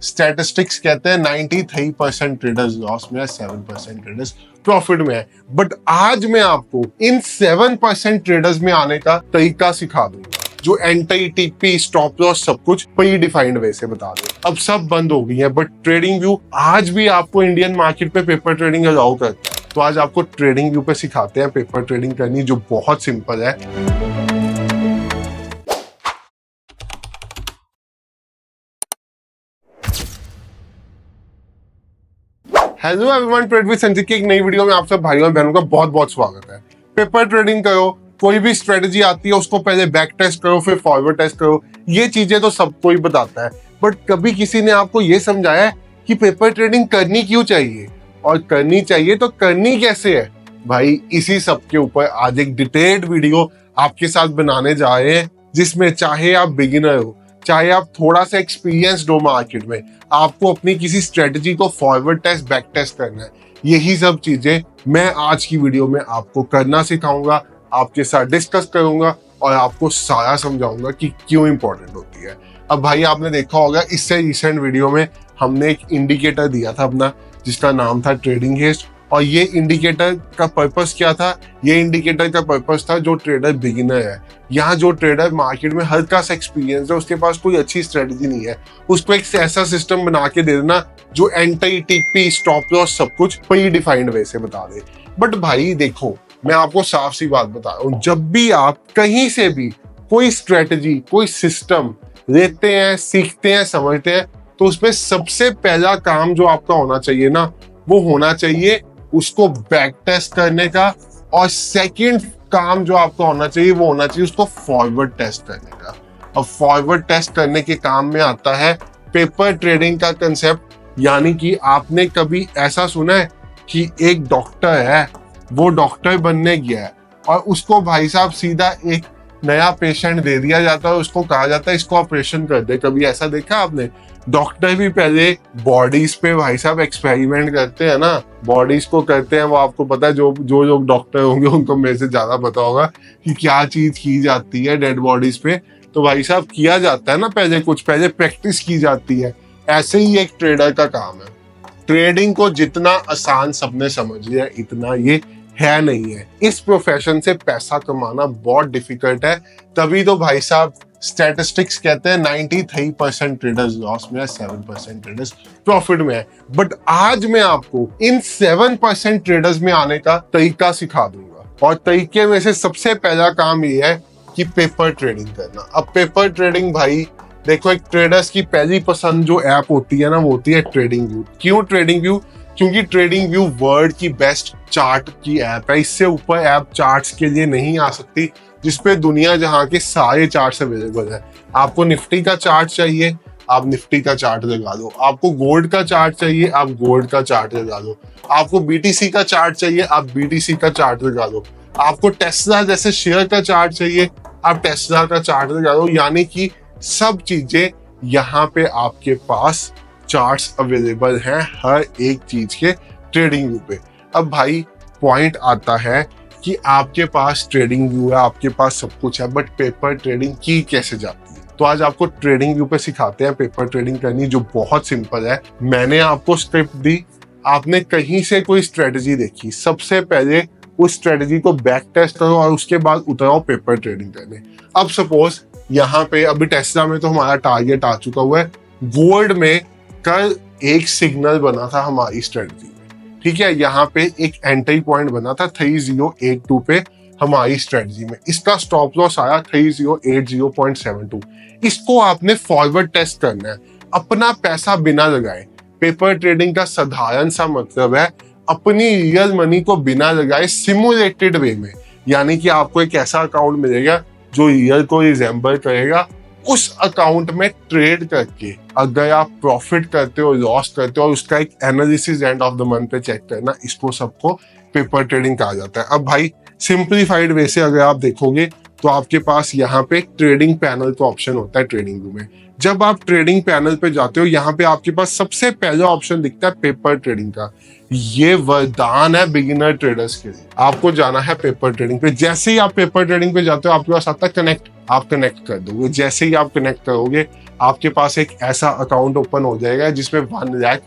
Statistics कहते हैं 93% traders loss में है, 7% ट्रेडर्स प्रॉफिट में है। बट आज मैं आपको इन 7% ट्रेडर्स में आने का तरीका सिखा दूंगा, जो एंट्री, टीपी, स्टॉप लॉस सब कुछ प्री डिफाइंड वे से बता दो। अब सब बंद हो गई है, बट ट्रेडिंग व्यू आज भी आपको इंडियन मार्केट पे पेपर ट्रेडिंग अलाउ करता है। तो आज आपको ट्रेडिंग व्यू पे सिखाते हैं पेपर ट्रेडिंग करनी, जो बहुत सिंपल है। Hello everyone, trade with Sanjeet की एक नई वीडियो में आप सब भाइयों और बहनों का बहुत बहुत स्वागत है। पेपर ट्रेडिंग करो, कोई भी स्ट्रेटजी आती है उसको पहले बैक टेस्ट करो, फिर फॉरवर्ड टेस्ट करो। ये चीजें तो सबको ही बताता है, बट कभी किसी ने आपको ये समझाया है कि पेपर ट्रेडिंग करनी क्यों चाहिए, और करनी चाहिए तो करनी कैसे है? भाई इसी सब के ऊपर आज एक डिटेल्ड वीडियो आपके साथ बनाने जा रहे हैं, जिसमें चाहे आप बिगिनर हो, चाहे आप थोड़ा सा एक्सपीरियंस्ड हो मार्केट में, आपको अपनी किसी स्ट्रेटजी को फॉरवर्ड टेस्ट, बैक टेस्ट करना है। यही सब चीजें मैं आज की वीडियो में आपको करना सिखाऊंगा, आपके साथ डिस्कस करूंगा और आपको सारा समझाऊंगा कि क्यों इंपॉर्टेंट होती है। अब भाई आपने देखा होगा, इससे रिसेंट वीडियो में हमने एक इंडिकेटर दिया था अपना, जिसका नाम था ट्रेडिंग हेस्ट। और ये इंडिकेटर का पर्पस क्या था? ये इंडिकेटर का पर्पस था जो ट्रेडर बिगिनर है, यहाँ जो ट्रेडर मार्केट में हल्का सा एक्सपीरियंस है, उसके पास कोई अच्छी स्ट्रेटजी नहीं है, उसको एक ऐसा सिस्टम बना के दे देना जो एंट्री, टीपी, स्टॉप लॉस सब कुछ प्री डिफाइंड वे से बता दे। बट भाई देखो, मैं आपको साफ सी बात बता रहा हूँ, जब भी आप कहीं से भी कोई स्ट्रेटजी, कोई सिस्टम लेते हैं, सीखते हैं, समझते हैं, तो उसमें सबसे पहला काम जो आपका होना चाहिए ना, वो होना चाहिए उसको बैक टेस्ट करने का, और सेकंड काम जो आपका होना चाहिए वो होना चाहिए उसको फॉरवर्ड टेस्ट करने का। अब फॉरवर्ड टेस्ट करने के काम में आता है पेपर ट्रेडिंग का कंसेप्ट। यानी कि आपने कभी ऐसा सुना है कि एक डॉक्टर है, वो डॉक्टर बनने गया है और उसको भाई साहब सीधा एक नया पेशेंट दे दिया जाता है, उसको कहा जाता है इसको ऑपरेशन कर दे। कभी ऐसा देखा आपने? डॉक्टर भी पहले बॉडीज पे भाई साहब एक्सपेरिमेंट करते हैं ना, बॉडीज को करते हैं। वो आपको पता है, जो लोग डॉक्टर होंगे उनको मेरे से ज्यादा पता होगा कि क्या चीज की जाती है डेड बॉडीज पे। तो भाई साहब किया जाता है ना, पहले प्रैक्टिस की जाती है। ऐसे ही एक ट्रेडर का काम है। ट्रेडिंग को जितना आसान सबने समझ लिया, इतना ये है नहीं है। इस प्रोफेशन से पैसा कमाना बहुत डिफिकल्ट है। तभी तो भाई साहब स्टैटिस्टिक्स कहते हैं 93% ट्रेडर्स लॉस में है, 7% ट्रेडर्स प्रॉफिट में है। बट आज मैं आपको इन 7% ट्रेडर्स में आने का तरीका सिखा दूंगा, और तरीके में से सबसे पहला काम ये है कि पेपर ट्रेडिंग करना। अब पेपर ट्रेडिंग भाई देखो, एक ट्रेडर्स की पहली पसंद जो ऐप होती है ना, वो होती है ट्रेडिंग व्यू। क्यों ट्रेडिंग व्यू? क्योंकि ट्रेडिंग व्यू वर्ल्ड की बेस्ट चार्ट की ऐप है। इससे ऊपर ऐप चार्ट्स के लिए नहीं आ सकती, जिसपे दुनिया जहां के सारे चार्ट्स अवेलेबल है। आपको निफ्टी का चार्ट चाहिए, आप निफ्टी का चार्ट लगा लो। आपको गोल्ड का चार्ट चाहिए, आप गोल्ड का चार्ट लगा लो। आपको बीटीसी का चार्ट चाहिए, आप बीटीसी का चार्ट लगा लो। आपको टेस्ला जैसे शेयर का चार्ट चाहिए, आप टेस्ला का चार्ट लगा लो। यानी कि सब चीजें यहाँ पे आपके पास चार्ट्स अवेलेबल हैं हर एक चीज के ट्रेडिंग व्यू पे। अब भाई पॉइंट आता है कि आपके पास ट्रेडिंग व्यू है, आपके पास सब कुछ है, बट पेपर ट्रेडिंग की कैसे जाती है? तो आज आपको ट्रेडिंग व्यू पे सिखाते हैं पेपर ट्रेडिंग करनी, जो बहुत सिंपल है। मैंने आपको स्क्रिप्ट दी, आपने कहीं से कोई स्ट्रेटजी देखी, सबसे पहले उस स्ट्रेटजी को बैक टेस्ट करो और उसके बाद उतराओ पेपर ट्रेडिंग करने। अब सपोज यहाँ पे अभी टेस्ला में तो हमारा टारगेट आ चुका हुआ है। गोल्ड में कल एक सिग्नल बना था हमारी स्ट्रेटजी में, ठीक है। यहाँ पे एक एंट्री पॉइंट बना था 3082 पे हमारी स्ट्रेटजी में। इसका स्टॉप लॉस आया 3080.72। इसको आपने फॉरवर्ड टेस्ट करना है, अपना पैसा बिना लगाए। पेपर ट्रेडिंग का साधारण सा मतलब है अपनी रियल मनी को बिना लगाए सिमुलेटेड वे में। यानी कि आपको एक ऐसा अकाउंट मिलेगा जो रियल को रिजेंबल करेगा। उस अकाउंट में ट्रेड करके अगर आप प्रॉफिट करते हो, लॉस करते हो, और उसका एक analysis end of the month पे चेक करना, इसको सबको पेपर ट्रेडिंग कहा जाता है। अब भाई सिंप्लीफाइड वे से अगर आप देखोगे तो आपके पास यहाँ पे ट्रेडिंग पैनल का ऑप्शन होता है ट्रेडिंग व्यू में। जब आप ट्रेडिंग पैनल पे जाते हो, यहाँ पे आपके पास सबसे पहला ऑप्शन दिखता है पेपर ट्रेडिंग का। ये वरदान है बिगिनर ट्रेडर्स के लिए। आपको जाना है पेपर ट्रेडिंग पे। जैसे ही आप पेपर ट्रेडिंग पे जाते हो, आपके पास आता है कनेक्ट। आप कनेक्ट कर दोगे। जैसे ही आप कनेक्ट करोगे, आपके पास एक ऐसा अकाउंट ओपन हो जाएगा जिसमें $1 लाख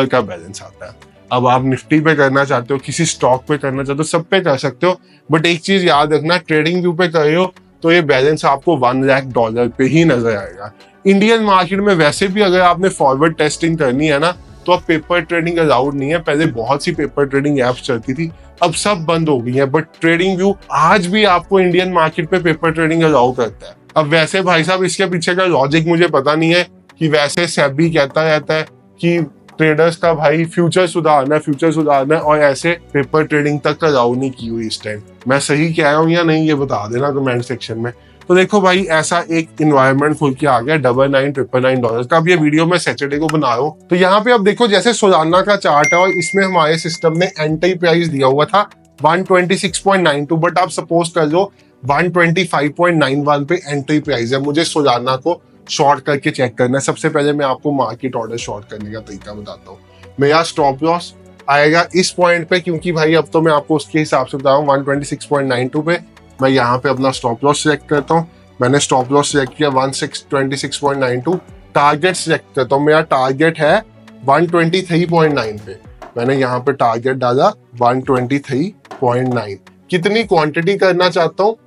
का बैलेंस आता है। अब आप निफ्टी पे करना चाहते हो, किसी स्टॉक पे करना चाहते हो, सब पे कर सकते हो, बट एक चीज याद रखना, ट्रेडिंग व्यू पे कर रहे हो तो ये बैलेंस आपको $1 लाख पे ही नजर आएगा। इंडियन मार्केट में वैसे भी अगर आपने फॉरवर्ड टेस्टिंग करनी है ना, तो अब पेपर ट्रेडिंग अलाउड नहीं है। पहले बहुत सी पेपर ट्रेडिंग एप्स चलती थी, अब सब बंद हो गई है, बट ट्रेडिंग व्यू आज भी आपको इंडियन मार्केट पे पेपर ट्रेडिंग अलाउ करता है। अब वैसे भाई साहब इसके पीछे का लॉजिक मुझे पता नहीं है, कि वैसे सेबी कहता रहता है कि ट्रेडर्स का भाई फ्यूचर सुधारना है और ऐसे पेपर ट्रेडिंग तक अलाउ नहीं की हुई इस टाइम। मैं सही कह रहा हूँ या नहीं, ये बता देना कमेंट सेक्शन में। तो देखो भाई, ऐसा एक इन्वायरमेंट खुल के आ गया $99,999 का। अब ये वीडियो मैं सैटरडे को बना रहा हूँ, तो यहाँ पे अब देखो जैसे सोलाना का चार्ट है और इसमें हमारे सिस्टम ने एंट्री प्राइस दिया हुआ था 126.92, बट आप सपोज कर लो 125.91 पे एंट्री प्राइस है। मुझे सोलाना को शॉर्ट करके चेक करना है। सबसे पहले मैं आपको मार्केट ऑर्डर शॉर्ट करने का तरीका बताता हूँ। मेरा स्टॉप लॉस आएगा इस पॉइंट पे, क्योंकि भाई अब तो मैं आपको उसके हिसाब से बता रहा हूँ 126.92 पे। मैं यहाँ पे अपना स्टॉप लॉस सिलेक्ट करता हूँ। मैंने स्टॉप लॉस सिलेक्ट किया 126.92। टारगेट सिलेक्ट करता हूँ, मेरा टारगेट है 123.9 पे। मैंने यहाँ पे टारगेट डाला 123.9। कितनी क्वांटिटी करना चाहता हूँ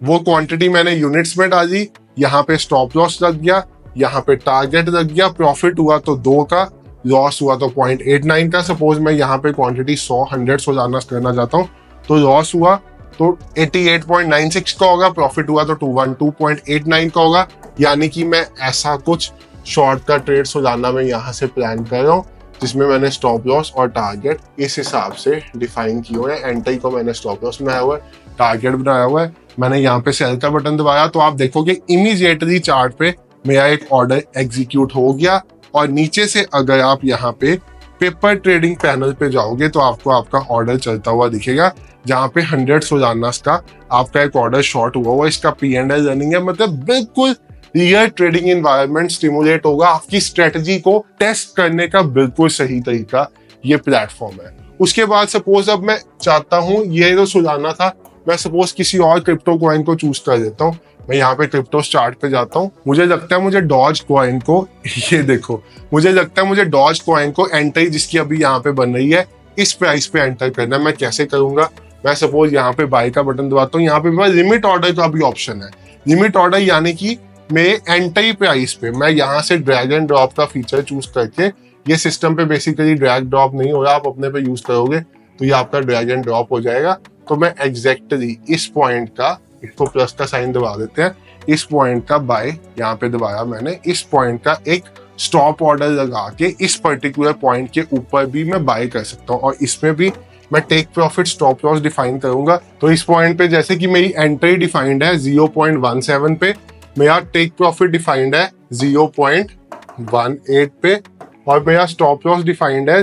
वो क्वांटिटी मैंने यूनिट्स में डाली। यहाँ पे स्टॉप लॉस लग गया, यहाँ पे टारगेट लग गया। प्रॉफिट हुआ तो 2 का, लॉस हुआ तो 0.89 का। सपोज मैं यहाँ पे क्वांटिटी 100 सोलाना करना चाहता हूँ, तो लॉस हुआ तो 88.96 का होगा, प्रॉफिट हुआ तो 212.89 का होगा। यानी कि मैं ऐसा कुछ शॉर्ट का ट्रेड सोलाना में यहाँ से प्लान कर रहा हूँ, जिसमें मैंने स्टॉप लॉस और टारगेट इस हिसाब से डिफाइन किए हुए हैं। एंट्री को मैंने स्टॉप लॉस बनाया हुआ है, टारगेट बनाया हुआ है। मैंने यहाँ पे सेल का बटन दबाया तो आप देखोगे इमीडिएटली चार्ट पे मेरा एक ऑर्डर एग्जीक्यूट हो गया। और नीचे से अगर आप यहाँ पे पेपर ट्रेडिंग पैनल पे जाओगे तो आपको आपका ऑर्डर चलता हुआ दिखेगा, जहाँ पे 100 सोलानास का आपका एक ऑर्डर शॉर्ट हुआ। इसका P&L रनिंग है, मतलब बिल्कुल रियल ट्रेडिंग इन्वायरमेंट स्टिमुलेट होगा। आपकी स्ट्रेटजी को टेस्ट करने का बिल्कुल सही तरीका ये प्लेटफॉर्म है। उसके बाद सपोज अब मैं चाहता हूँ, ये जो सोलाना था, मैं सपोज किसी और क्रिप्टो कॉइन को चूज कर देता हूँ। मैं यहाँ पे क्रिप्टो चार्ट पे जाता हूँ। मुझे लगता है मुझे डॉज कॉइन को ये देखो, मुझे लगता है मुझे डॉज कॉइन को एंट्री जिसकी अभी यहाँ पे बन रही है इस प्राइस पे एंटर करना है। मैं कैसे करूंगा, मैं सपोज यहाँ पे बाय का बटन दबाता हूँ। यहाँ पे लिमिट ऑर्डर का भी ऑप्शन है। लिमिट ऑर्डर यानी कि मेरे एंट्री प्राइस पे मैं यहाँ से ड्रैग एंड ड्रॉप का फीचर चूज करके, ये सिस्टम पे बेसिकली ड्रैग ड्रॉप नहीं होगा, आप अपने पे यूज करोगे तो ये आपका ड्रैग एंड ड्रॉप हो जाएगा। तो मैं एग्जैक्टली इस पॉइंट का, इसको प्लस का साइन दबा देते हैं, इस पॉइंट का बाय यहाँ पे दबाया मैंने, इस पॉइंट का एक स्टॉप ऑर्डर लगा के इस पर्टिकुलर पॉइंट के ऊपर भी मैं बाय कर सकता हूँ। और इसमें भी मैं take profit stop loss define करूंगा। तो इस पॉइंट पे जैसे कि मेरी एंट्री डिफाइंड है 0.17 पे, मेरा टेक प्रॉफिट डिफाइंड है 0.18 पे, और मेरा स्टॉप लॉस डिफाइंड है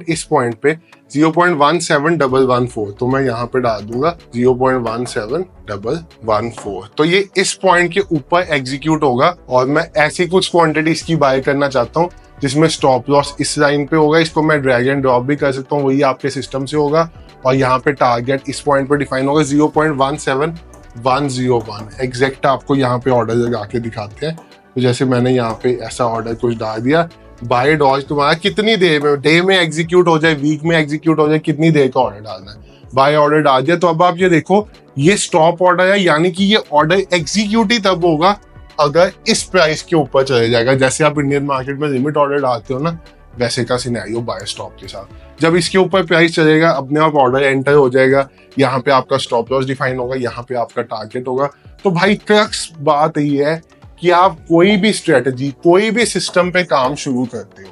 इस पॉइंट पे 0.17114। तो मैं यहाँ पे डाल दूंगा 0.17114। तो ये इस पॉइंट के ऊपर एग्जीक्यूट होगा। और मैं ऐसी कुछ क्वांटिटीज की बाय करना चाहता हूँ जिसमें स्टॉप लॉस इस लाइन पे होगा। इसको मैं ड्रैग एंड ड्रॉप भी कर सकता हूँ, वही आपके सिस्टम से होगा। और यहाँ पे टारगेट इस पॉइंट पे डिफाइन होगा 0.17101। एग्जैक्ट आपको यहाँ पे ऑर्डर लगा के दिखाते हैं। तो जैसे मैंने यहाँ पे ऐसा ऑर्डर कुछ डाल दिया, बाय डॉज तुम्हारा कितनी देर में, डे में एग्जीक्यूट हो जाए, वीक में एग्जीक्यूट हो जाए, कितनी देर का ऑर्डर डालना है, बाय ऑर्डर डाल दिया। तो अब आप ये देखो, ये स्टॉप ऑर्डर है, यानी कि ये ऑर्डर एग्जीक्यूट ही तब होगा अगर इस प्राइस के ऊपर चले जाएगा। जैसे आप इंडियन मार्केट में लिमिट ऑर्डर डालते हो ना, वैसे का सिनेरियो बाय स्टॉप के साथ। जब इसके ऊपर प्राइस चलेगा, अपने आप ऑर्डर एंटर हो जाएगा, यहाँ पे आपका स्टॉप लॉस डिफाइन होगा, यहाँ पे आपका टारगेट होगा। तो भाई क्रक्स बात ये है कि आप कोई भी स्ट्रेटजी, कोई भी सिस्टम पे काम शुरू करते हो,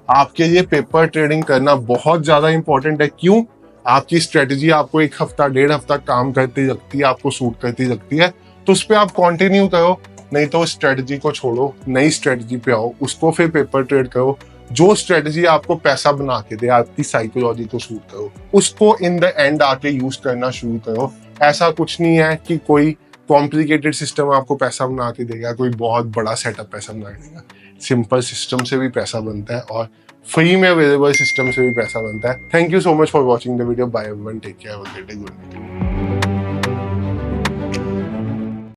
आपके लिए पेपर ट्रेडिंग करना बहुत ज्यादा इंपॉर्टेंट है। क्यों? आपकी स्ट्रेटजी आपको 1 हफ्ता 1.5 हफ्ता काम करती लगती है, आपको सूट करती लगती है, तो उस पर आप कंटिन्यू करो। नहीं तो स्ट्रेटजी को छोड़ो, नई स्ट्रेटजी पे आओ, उसको फिर पेपर ट्रेड करो। जो स्ट्रेटजी आपको पैसा बना के दे, आपकी साइकोलॉजी को सूट करो, उसको इन द एंड आके यूज करना शुरू करो। ऐसा कुछ नहीं है कि कोई कॉम्प्लिकेटेड सिस्टम आपको पैसा बना के देगा, कोई बहुत बड़ा सेटअप पैसा बना के देगा। सिंपल सिस्टम से भी पैसा बनता है और फ्री में अवेलेबल सिस्टम से भी पैसा बनता है। Thank you so much for watching the video. Bye everyone, take care, have a great day, good night.